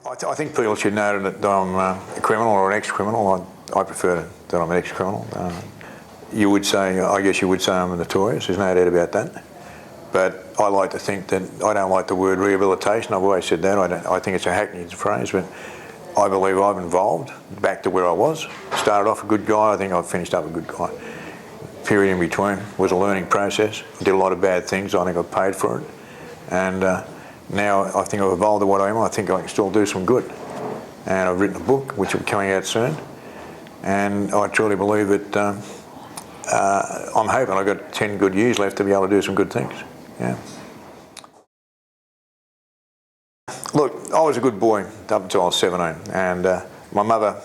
I think people should know that I'm a criminal or an ex-criminal. I prefer that I'm an ex-criminal. You would say, I guess you would say I'm notorious, there's no doubt about that. But I like to think that, I don't like the word rehabilitation, I've always said that, I think it's a hackneyed phrase, but I believe I've evolved back to where I was. Started off a good guy, I think I've finished up a good guy. Period in between was a learning process. I did a lot of bad things, I think I've paid for it. And now I think I've evolved to what I am, I think I can still do some good. And I've written a book, which will be coming out soon. And I truly believe that I'm hoping I've got 10 good years left to be able to do some good things. Yeah. Look, I was a good boy up until I was 17, and my mother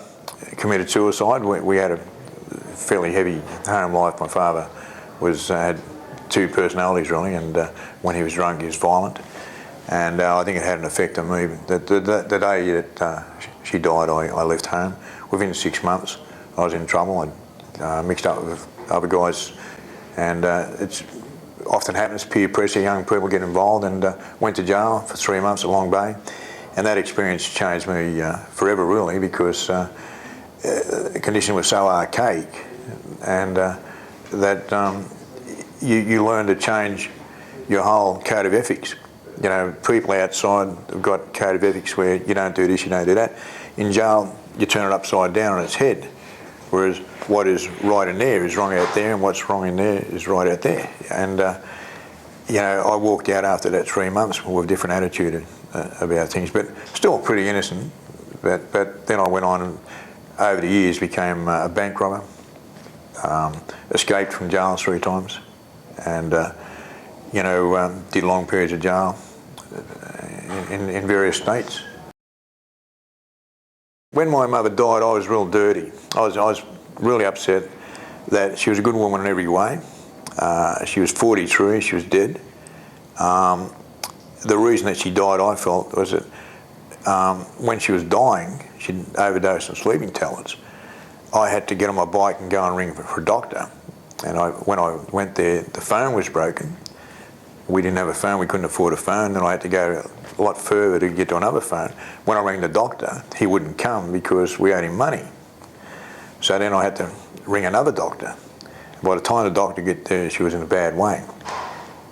committed suicide. We had a fairly heavy home life. My father had two personalities really, and when he was drunk he was violent, and I think it had an effect on me. The day that she died, I left home. Within 6 months I was in trouble. I mixed up with other guys, and it's often happens, peer pressure, young people get involved, and went to jail for 3 months at Long Bay. And that experience changed me forever really, because the condition was so archaic, and that you learn to change your whole code of ethics. You know, people outside have got code of ethics where you don't do this, you don't do that. In jail, you turn it upside down on its head. Whereas what is right in there is wrong out there, and what's wrong in there is right out there. And you know, I walked out after that 3 months with a different attitude about things, but still pretty innocent. But then I went on and over the years became a bank robber, escaped from jail 3 times, and you know, did long periods of jail in various states. When my mother died, I was real dirty. I was really upset that she was a good woman in every way. She was 43, she was dead. The reason that she died, I felt, was that when she was dying, she'd overdosed on sleeping tablets. I had to get on my bike and go and ring for a doctor. And when I went there, the phone was broken. We didn't have a phone, we couldn't afford a phone, and I had to go a lot further to get to another phone. When I rang the doctor, he wouldn't come because we owed him money. So then I had to ring another doctor. By the time the doctor got there, she was in a bad way.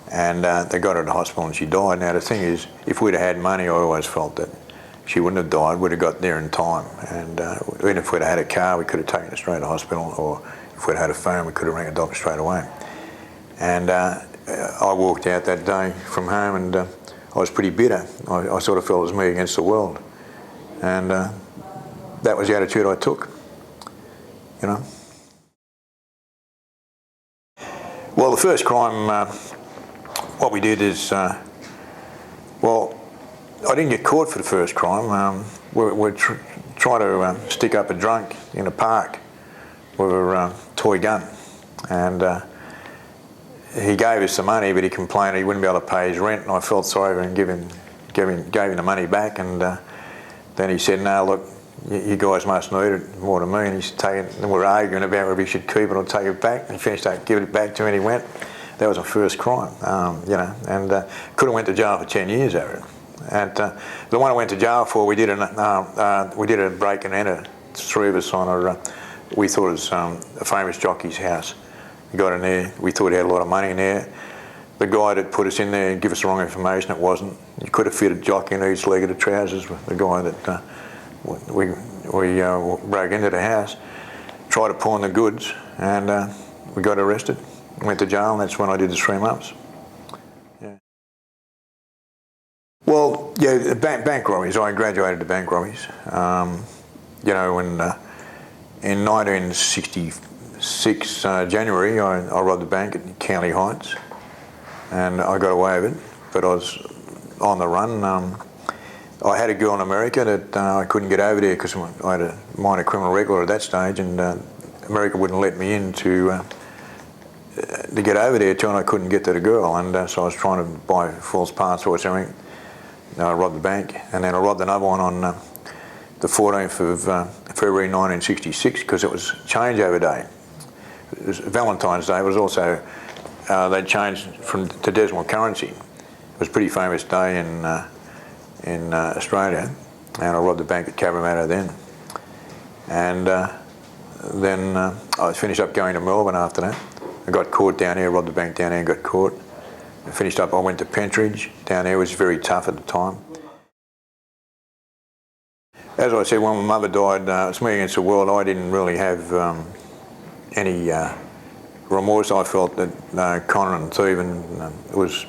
And they got her to the hospital and she died. Now the thing is, if we'd have had money, I always felt that she wouldn't have died, we'd have got there in time. And even if we'd have had a car, we could have taken her straight to hospital, or if we'd had a phone, we could have rang a doctor straight away. And I walked out that day from home, and I was pretty bitter. I sort of felt it was me against the world. And that was the attitude I took, you know. Well, the first crime, what we did is, well, I didn't get caught for the first crime. We're trying to stick up a drunk in a park with a toy gun. And he gave us the money, but he complained he wouldn't be able to pay his rent, and I felt sorry for him and gave him the money back. And then he said, no, look, you guys must need it more than me. And he's taking, and we're arguing about whether he should keep it or take it back. And he finished up giving it back to me, and he went. That was my first crime, you know, and could have went to jail for 10 years over it. And the one I went to jail for, we did a break and enter, 3 of us on we thought it was a famous jockey's house. We got in there, we thought he had a lot of money in there. The guy that put us in there gave us the wrong information, it wasn't. You could have fit a jockey in each leg of the trousers with the guy that we broke into the house, tried to pawn the goods, and we got arrested, went to jail, and that's when I did the 3 months. Yeah. Well, yeah, bank robberies, I graduated to bank robberies. You know, in 1966, January, I robbed a bank at County Heights, and I got away with it, but I was on the run. I had a girl in America that I couldn't get over there because I had a minor criminal record at that stage, and America wouldn't let me in to get over there till I couldn't get to the girl, and so I was trying to buy false passports and everything. I robbed the bank, and then I robbed another one on the 14th of February 1966 because it was changeover day. It was Valentine's Day. It was also, they'd changed to decimal currency. It was a pretty famous day in Australia, and I robbed the bank at Cabramatta then. And then I finished up going to Melbourne after that. I got caught down here, robbed the bank down here and got caught. I finished up, I went to Pentridge down there. It was very tough at the time. As I said, when my mother died, it's me against the world. I didn't really have any remorse. I felt that conning and thieving was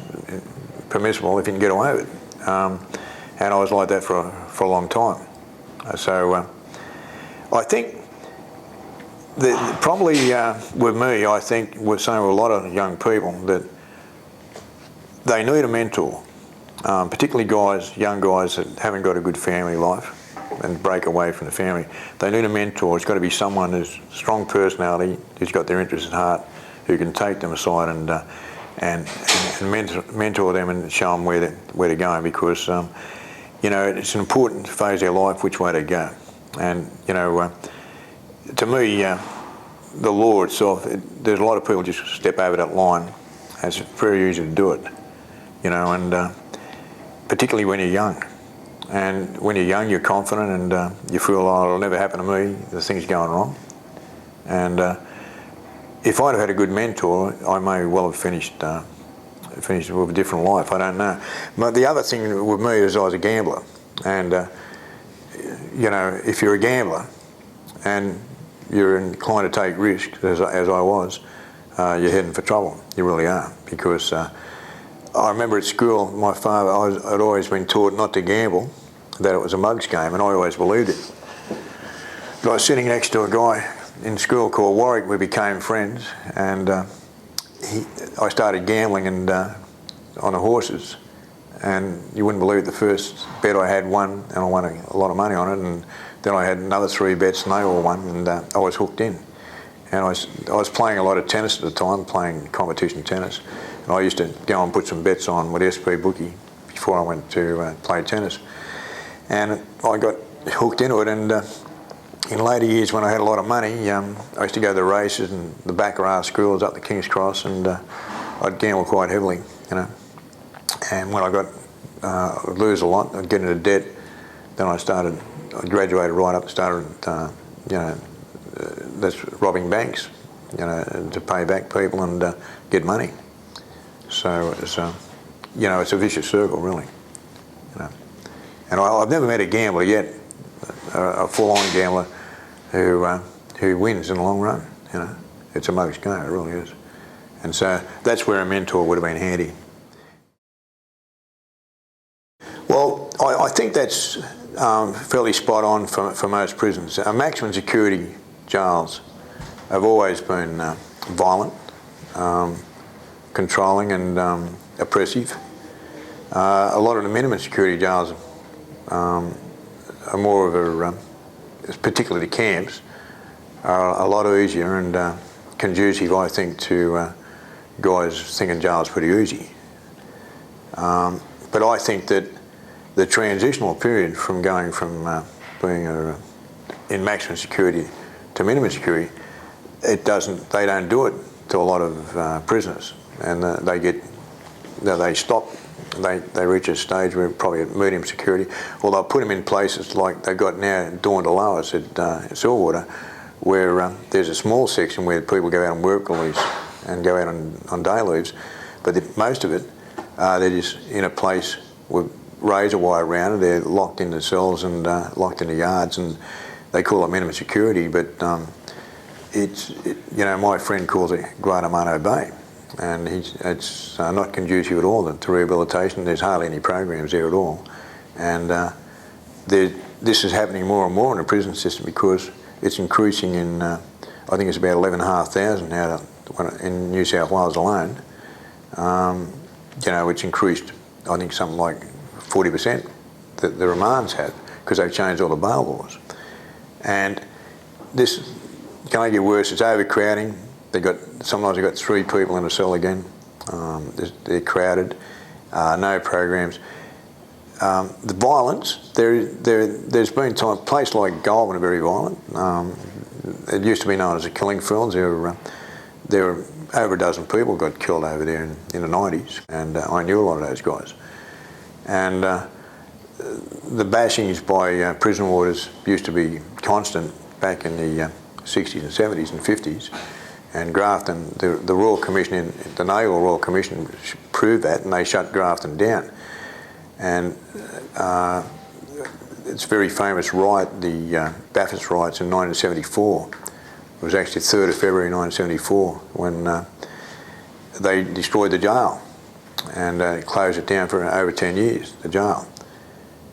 permissible if you can get away with it. And I was like that for a long time. So I think that probably with me, I think we're saying with a lot of young people that they need a mentor, particularly guys, young guys that haven't got a good family life and break away from the family. They need a mentor. It's got to be someone who's strong personality, who's got their interests at heart, who can take them aside and mentor them and show them where they're going, because you know, it's an important phase of their life which way to go. And you know, to me, the law itself, there's a lot of people just step over that line. It's very easy to do it, you know, and particularly when you're young. And when you're young, you're confident, and you feel, oh, it'll never happen to me, the thing's going wrong. And if I'd have had a good mentor, I may well have finished with a different life, I don't know. But the other thing with me is I was a gambler. And, you know, if you're a gambler and you're inclined to take risks, as I was, you're heading for trouble. You really are. Because I remember at school, my father, I'd always been taught not to gamble, that it was a mug's game, and I always believed it. But I was sitting next to a guy in school called Warwick. We became friends, and I started gambling and on the horses, and you wouldn't believe the first bet I had won, and I won a lot of money on it, and then I had another 3 bets and they all won, and I was hooked in. And I was playing a lot of tennis at the time, playing competition tennis, and I used to go and put some bets on with SP Bookie before I went to play tennis. And I got hooked into it, and in later years when I had a lot of money, I used to go to the races and the baccarat schools up the King's Cross, and I'd gamble quite heavily, you know. And when I'd lose a lot, I'd get into debt. Then I graduated right up and started, you know, that's robbing banks, you know, to pay back people and get money. So it's, you know, it's a vicious circle, really, you know. And I've never met a gambler yet, a full-on gambler who wins in the long run, you know. It's a mug's game, it really is. And so that's where a mentor would have been handy. Well, I think that's fairly spot on for most prisons. Maximum security jails have always been violent, controlling and oppressive. A lot of the minimum security jails are more of a, particularly the camps, are a lot easier and conducive, I think, to guys thinking jail's pretty easy. But I think that the transitional period from going from being in maximum security to minimum security, they don't do it to a lot of prisoners, and they stop. They reach a stage where probably at medium security, or they'll put them in places like they've got now Dawn to Lowers at Silverwater, where there's a small section where people go out on work leaves and go out on day leaves, but most of it, they're just in a place with razor wire around it. They're locked in themselves and locked in the yards, and they call it minimum security, but you know, my friend calls it Guantanamo Bay, and it's not conducive at all to rehabilitation. There's hardly any programs there at all, and this is happening more and more in the prison system because it's increasing in, I think it's about 11,500 now in New South Wales alone. You know, it's increased, I think, something like 40% that the remands have, because they've changed all the bail laws. And this can only get worse. It's overcrowding. Sometimes they've got 3 people in a cell again. They're crowded. No programs. The violence, there's been time, a place like Goulburn are very violent. It used to be known as the killing fields. There were over a dozen people got killed over there in the 90s, and I knew a lot of those guys. And the bashings by prison warders used to be constant back in the 60s and 70s and 50s, and Grafton, the Royal Commission, the Naval Royal Commission proved that, and they shut Grafton down. And it's a very famous riot, the Bathurst riots in 1974. It was actually 3rd of February 1974 when they destroyed the jail and closed it down for over 10 years, the jail.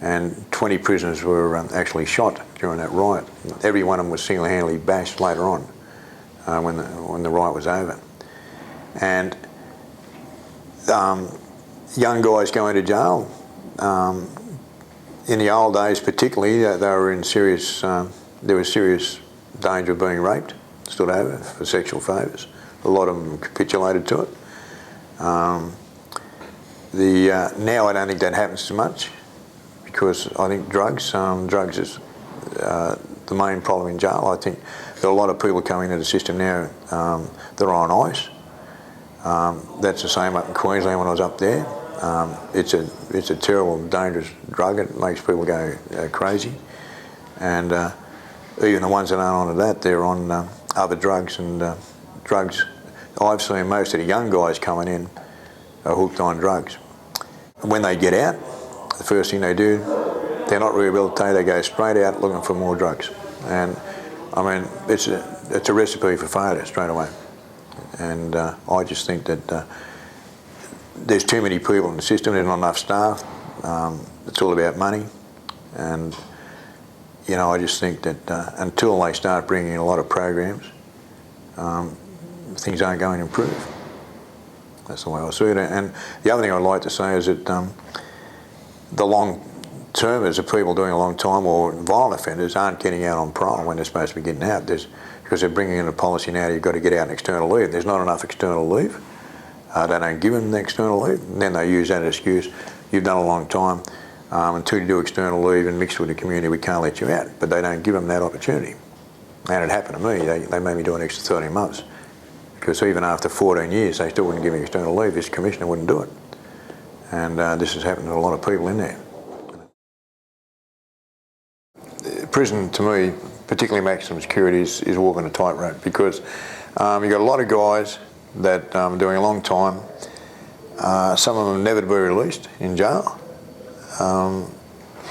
And 20 prisoners were actually shot during that riot. Every one of them was single-handedly bashed later on when the riot was over. And young guys going to jail, in the old days particularly, they were in serious, there was serious danger of being raped, stood over for sexual favours. A lot of them capitulated to it. Now I don't think that happens so much, because I think drugs is the main problem in jail. I think there are a lot of people coming into the system now that are on ice. That's the same up in Queensland when I was up there. It's a terrible, dangerous drug. It makes people go crazy, and even the ones that aren't on that, they're on other drugs. And drugs, I've seen most of the young guys coming in are hooked on drugs. When they get out, the first thing they do, they're not rehabilitated, they go straight out looking for more drugs. And I mean, it's a recipe for failure straight away. And I just think that there's too many people in the system, there's not enough staff, it's all about money. And you know, I just think that until they start bringing in a lot of programs, things aren't going to improve. That's the way I see it. And the other thing I'd like to say is that the long-termers, the people doing a long time, or violent offenders, aren't getting out on parole when they're supposed to be getting out. Because they're bringing in a policy now, you've got to get out on external leave. There's not enough external leave. They don't give them the external leave, and then they use that as excuse. You've done a long time. Until you do external leave and mix with the community, we can't let you out. But they don't give them that opportunity. And it happened to me. They made me do an extra 13 months. Because even after 14 years, they still wouldn't give me external leave. This commissioner wouldn't do it. And this has happened to a lot of people in there. Prison, to me, particularly maximum security, is walking a tightrope, because you've got a lot of guys that are doing a long time. Some of them never to be released in jail.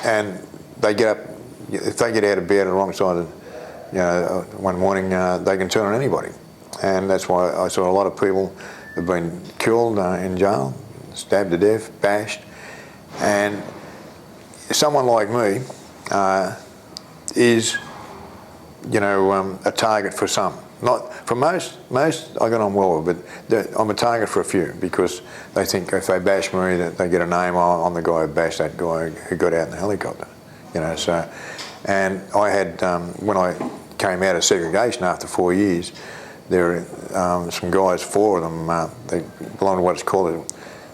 And they get up, if they get out of bed on the wrong side of, one morning, they can turn on anybody. And that's why I saw a lot of people have been killed in jail, stabbed to death, bashed. And someone like me is, a target for some. Not for most I get on well with, but I'm a target for a few, because they think if they bash me, that they get a name on the guy who bashed that guy who got out in the helicopter. So, and I had, when I came out of segregation after 4 years, there were some guys, 4 of them, they belong to what's called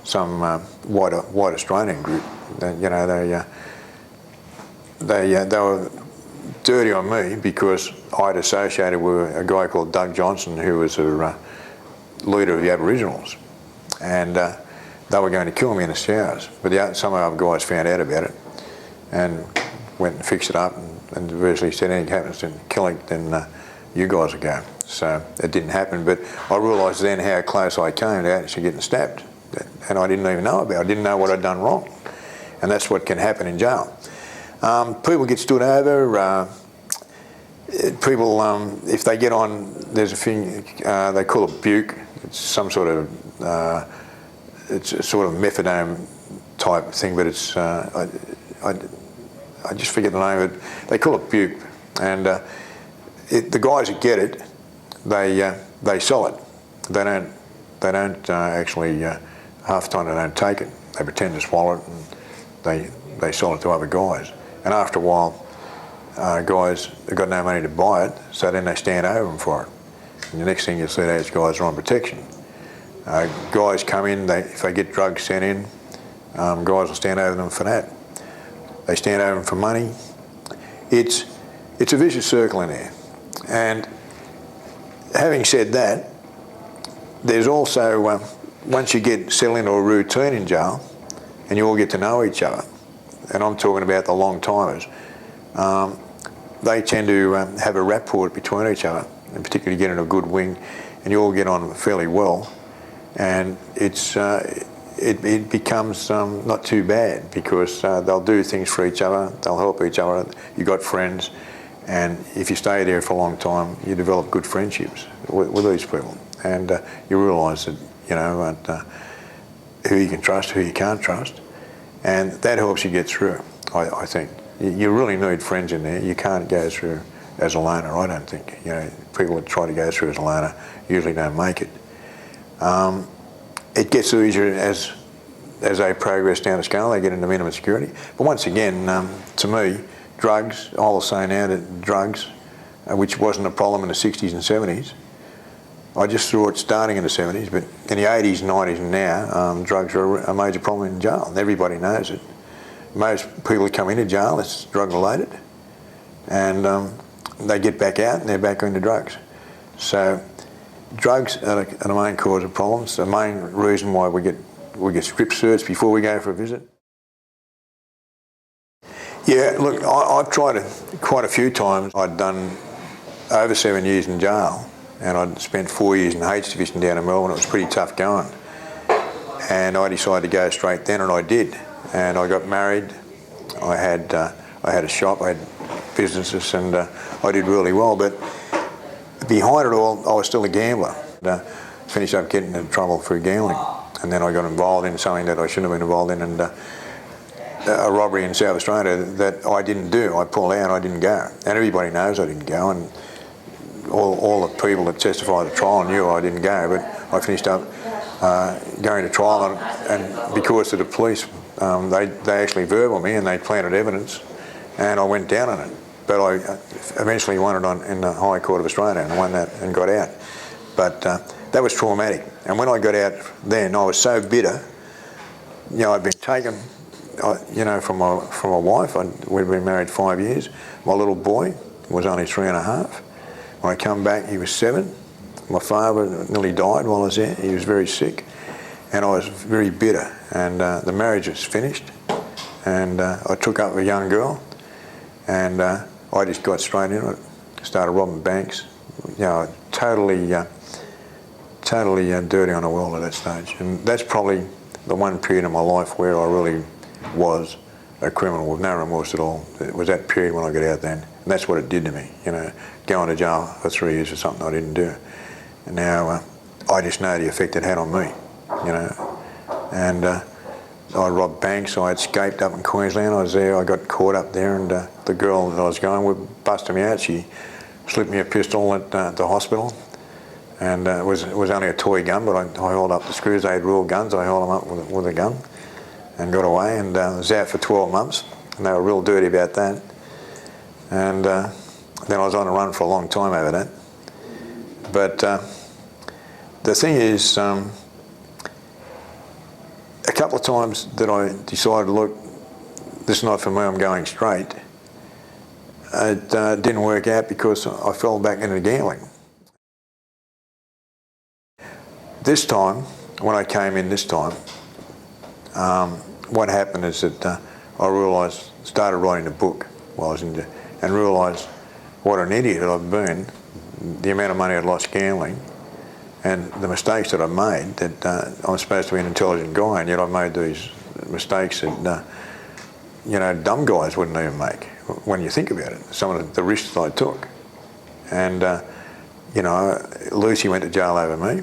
some white Australian group. They were dirty on me because I'd associated with a guy called Doug Johnson, who was a leader of the Aboriginals, and they were going to kill me in the showers. But some other guys found out about it and went and fixed it up, and virtually said, anything happens to Killick, then you guys will go. So it didn't happen, but I realised then how close I came to actually getting stabbed, and I didn't even know about it. I didn't know what I'd done wrong, and that's what can happen in jail. People get stood over. People, if they get on, there's a thing they call it buke. It's some sort of, it's a sort of methadone type thing, but it's I just forget the name of it. They call it buke, and the guys that get it, they sell it. They don't actually. Half the time they don't take it. They pretend to swallow it, and they sell it to other guys. And after a while, guys have got no money to buy it, so then they stand over them for it. And the next thing you see, those guys are on protection. Guys come in, if they get drugs sent in, guys will stand over them for that. They stand over them for money. It's a vicious circle in there. And having said that, there's also, once you get settled into a routine in jail, and you all get to know each other, and I'm talking about the long timers, they tend to have a rapport between each other, and particularly get in a good wing, and you all get on fairly well, and it becomes not too bad, because they'll do things for each other, they'll help each other, you've got friends, and if you stay there for a long time, you develop good friendships with these people, and you realise that, you know, who you can trust, who you can't trust, and that helps you get through, I think. You really need friends in there. You can't go through as a loner, I don't think. You know, people that try to go through as a loner usually don't make it. It gets easier as they progress down the scale, they get into minimum security. But once again, to me, drugs, I will say now that drugs, which wasn't a problem in the 60s and 70s, I just saw it starting in the 70s, but in the 80s, 90s and now, drugs are a major problem in jail, and everybody knows it. Most people that come into jail, it's drug related, and they get back out and they're back into drugs. So drugs are the main cause of problems, the main reason why we get strip searched before we go for a visit. Yeah, look, I've tried it quite a few times. I'd done over 7 years in jail, and I'd spent 4 years in the H Division down in Melbourne. It was pretty tough going. And I decided to go straight then, and I did. And I got married. I had a shop, I had businesses, and I did really well. But behind it all, I was still a gambler. Finished up getting into trouble through gambling. And then I got involved in something that I shouldn't have been involved in, and a robbery in South Australia that I didn't do. I pulled out, I didn't go. And everybody knows I didn't go, and all the people that testified at trial knew I didn't go, but I finished up going to trial, and because of the police, they actually verbal me and they planted evidence, and I went down on it. But I eventually won it in the High Court of Australia, and I won that and got out. But that was traumatic. And when I got out then, I was so bitter. You know, I'd been taken, you know, from my wife. We'd been married 5 years. My little boy was only 3.5. When I come back, he was 7. My father nearly died while I was there. He was very sick, and I was very bitter. And the marriage was finished, and I took up a young girl, and I just got straight in it. Started robbing banks. You know, totally dirty on the world at that stage. And that's probably the one period in my life where I really was a criminal with no remorse at all. It was that period when I got out then. And that's what it did to me, you know, going to jail for 3 years for something I didn't do. And now I just know the effect it had on me, you know. And I robbed banks. I had escaped up in Queensland. I was there. I got caught up there, and the girl that I was going with busted me out. She slipped me a pistol at the hospital, and it was only a toy gun, but I held up the screws. They had real guns. I held them up with a gun and got away, and was out for 12 months, and they were real dirty about that. And then I was on the run for a long time over that. But the thing is, a couple of times that I decided, look, this is not for me, I'm going straight, it didn't work out because I fell back into gambling. This time, when I came in this time, what happened is that I started writing a book while I was in jail, and realised what an idiot I've been, the amount of money I'd lost gambling, and the mistakes that I made, that I'm supposed to be an intelligent guy, and yet I made these mistakes that, you know, dumb guys wouldn't even make, when you think about it, some of the risks that I took. And, you know, Lucy went to jail over me,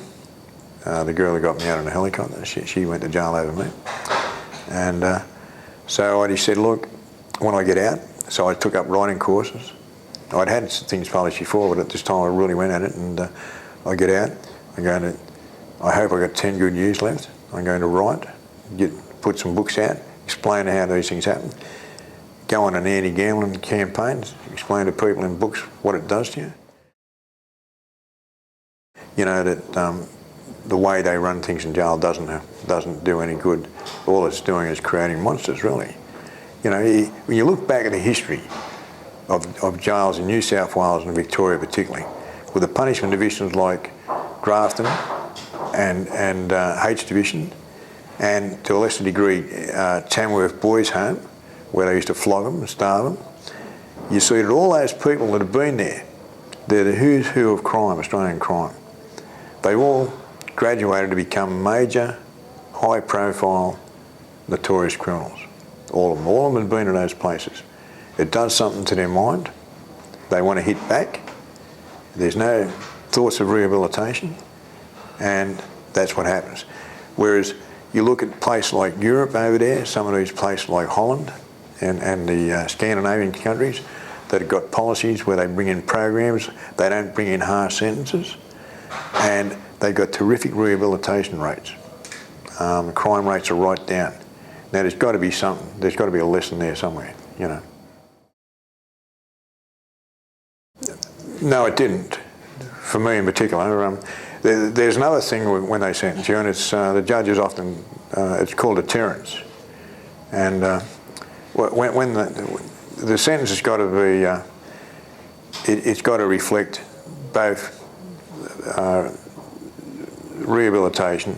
the girl who got me out in a helicopter, she went to jail over me. And so I just said, look, when I get out, so I took up writing courses. I'd had things published before, but at this time I really went at it, and I get out. I hope I got 10 good years left. I'm going to write, put some books out, explain how these things happen, go on an anti-gambling campaign, explain to people in books what it does to you. You know, that the way they run things in jail doesn't do any good. All it's doing is creating monsters, really. You know, when you look back at the history of jails in New South Wales and Victoria particularly, with the punishment divisions like Grafton and H Division, and to a lesser degree Tamworth Boys Home, where they used to flog them and starve them. You see that all those people that have been there, they're the who's who of crime, Australian crime. They all graduated to become major, high-profile, notorious criminals. All of them. All of them have been in those places. It does something to their mind. They want to hit back. There's no thoughts of rehabilitation, and that's what happens. Whereas you look at places like Europe over there, some of these places like Holland and the Scandinavian countries that have got policies where they bring in programs, they don't bring in harsh sentences, and they've got terrific rehabilitation rates. Crime rates are right down. Now there's got to be something, there's got to be a lesson there somewhere, you know. No, it didn't, for me in particular. There's another thing when they sentence you, and it's the judges often, it's called deterrence. And when the sentence has got to be, it's got to reflect both rehabilitation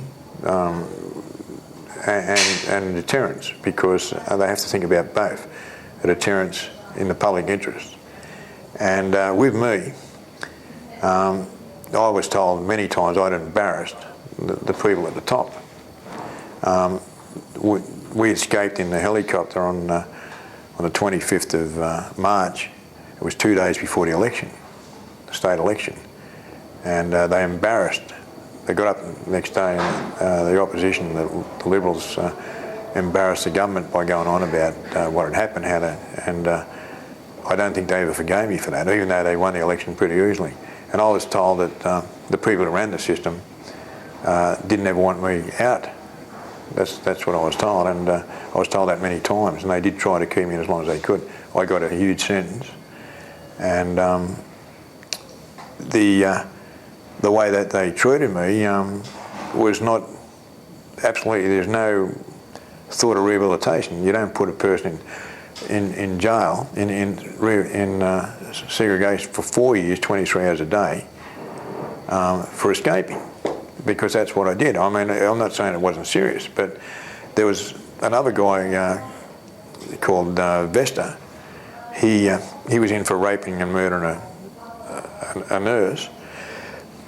and deterrence, because they have to think about both, a deterrence in the public interest. And with me, I was told many times I'd embarrassed the people at the top. We escaped in the helicopter on the 25th of March. It was 2 days before the election, the state election. And they embarrassed. They got up the next day and the opposition, the Liberals, embarrassed the government by going on about what had happened, and I don't think they ever forgave me for that, even though they won the election pretty easily. And I was told that the people who ran the system didn't ever want me out. That's what I was told, and I was told that many times, and they did try to keep me in as long as they could. I got a huge sentence, and the way that they treated me was not absolutely. There's no thought of rehabilitation. You don't put a person in jail in segregation for 4 years, 23 hours a day, for escaping, because that's what I did. I mean, I'm not saying it wasn't serious, but there was another guy called Vesta. He was in for raping and murdering a nurse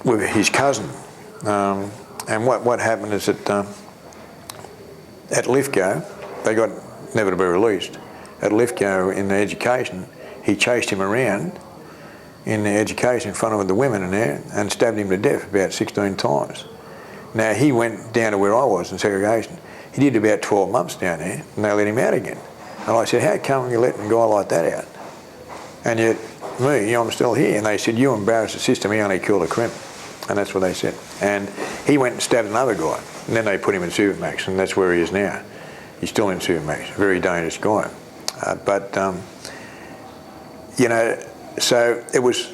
with his cousin. And what happened is that at Lithgow, they got never to be released. At Lithgow in the education, he chased him around in the education in front of the women in there and stabbed him to death about 16 times. Now he went down to where I was in segregation. He did about 12 months down there, and they let him out again. And I said, how come you letting a guy like that out? And yet me, I'm still here. And they said, you embarrassed the system, he only killed a crimp. And that's what they said. And he went and stabbed another guy, and then they put him in Supermax, and that's where he is now. He's still in Supermax, a very dangerous guy. You know, so it was,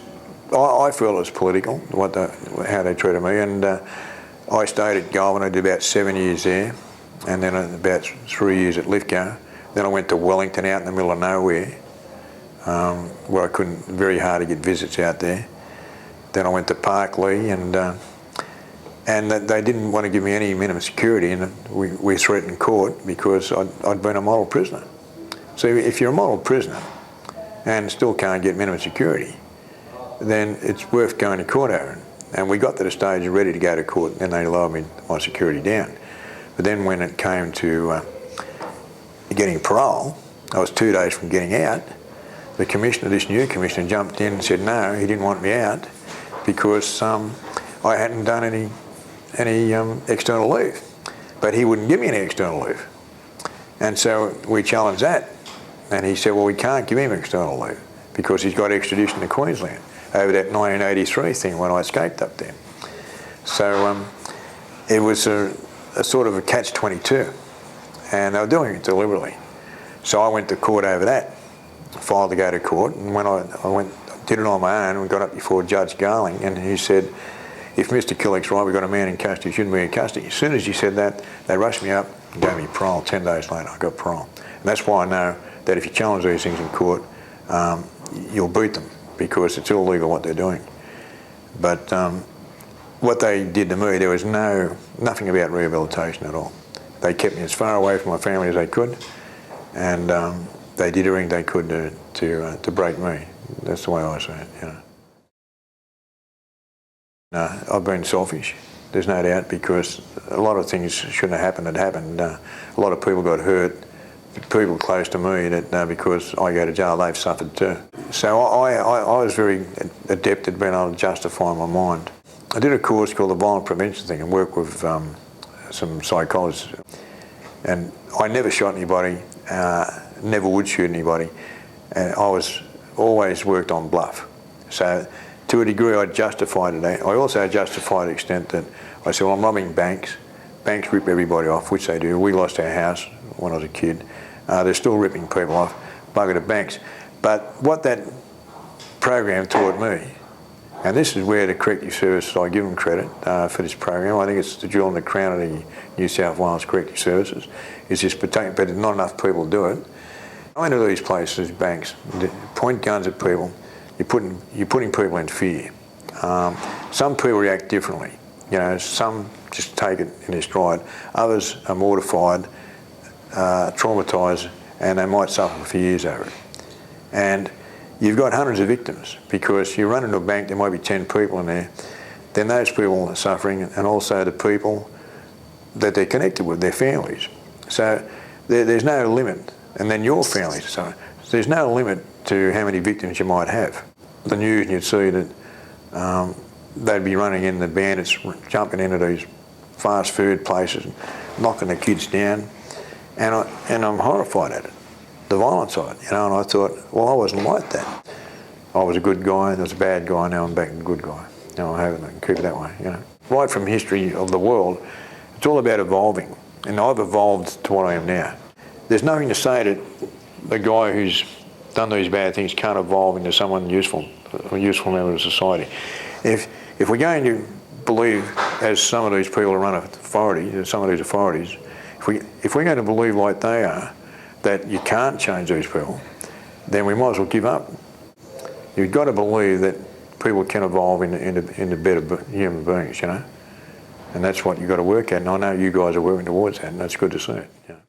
I feel it was political, how they treated me, and I stayed at Goulburn. I did about 7 years there, and then about 3 years at Lithgow. Then I went to Wellington, out in the middle of nowhere, where I couldn't, very hard to get visits out there. Then I went to Parkley, and they didn't want to give me any minimum security, and we threatened court because I'd been a model prisoner. So if you're a model prisoner and still can't get minimum security, then it's worth going to court over it. And we got to the stage ready to go to court, and then they lowered my security down. But then when it came to getting parole, I was 2 days from getting out. The commissioner, this new commissioner, jumped in and said no, he didn't want me out because I hadn't done any external leave. But he wouldn't give me any external leave. And so we challenged that. And he said, well, we can't give him external leave because he's got extradition to Queensland over that 1983 thing when I escaped up there. So it was a sort of a catch-22, and they were doing it deliberately. So I went to court over that, filed to go to court, and when I did it on my own, we got up before Judge Garling, and he said, if Mr. Killick's right, we've got a man in custody, he shouldn't be in custody. As soon as he said that, they rushed me up and gave me parole. 10 days later, I got parole. And that's why I know that if you challenge these things in court, you'll beat them because it's illegal what they're doing. But what they did to me, there was nothing about rehabilitation at all. They kept me as far away from my family as they could, and they did everything they could to break me. That's the way I see it, you know. No, I've been selfish, there's no doubt, because a lot of things shouldn't have happened that happened. A lot of people got hurt, people close to me, that because I go to jail, they've suffered too. So I was very adept at being able to justify my mind. I did a course called the Violent Prevention thing and worked with some psychologists. And I never shot anybody, never would shoot anybody, and I was always worked on bluff. So to a degree I justified it. I also justified the extent that I said, well, I'm robbing banks. Banks rip everybody off, which they do. We lost our house when I was a kid. They're still ripping people off, bugger the banks. But what that program taught me, and this is where the corrective services, I give them credit for this program. I think it's the jewel in the crown of the New South Wales Corrective Services, is this but not enough people do it. I went to these places, banks, point guns at people, you're putting people in fear. Some people react differently. You know, some just take it in their stride. Others are mortified, traumatised, and they might suffer for years over it. And you've got hundreds of victims, because you run into a bank, there might be 10 people in there, then those people are suffering, and also the people that they're connected with, their families. So there's no limit, and then your families. So there's no limit to how many victims you might have. The news, you'd see that they'd be running in, the bandits jumping into these fast food places, knocking the kids down, and I'm horrified at it. The violence of it, you know, and I thought, well, I wasn't like that. I was a good guy, I was a bad guy, now I'm back to a good guy. You know, I can keep it that way, you know. Right from history of the world, it's all about evolving, and I've evolved to what I am now. There's nothing to say that the guy who's done these bad things can't evolve into someone useful, a useful member of society. If we're going to believe, as some of these people run authorities, some of these authorities, if we're going to believe like they are, that you can't change these people, then we might as well give up. You've got to believe that people can evolve into better human beings, you know? And that's what you've got to work at, and I know you guys are working towards that, and that's good to see it. You know?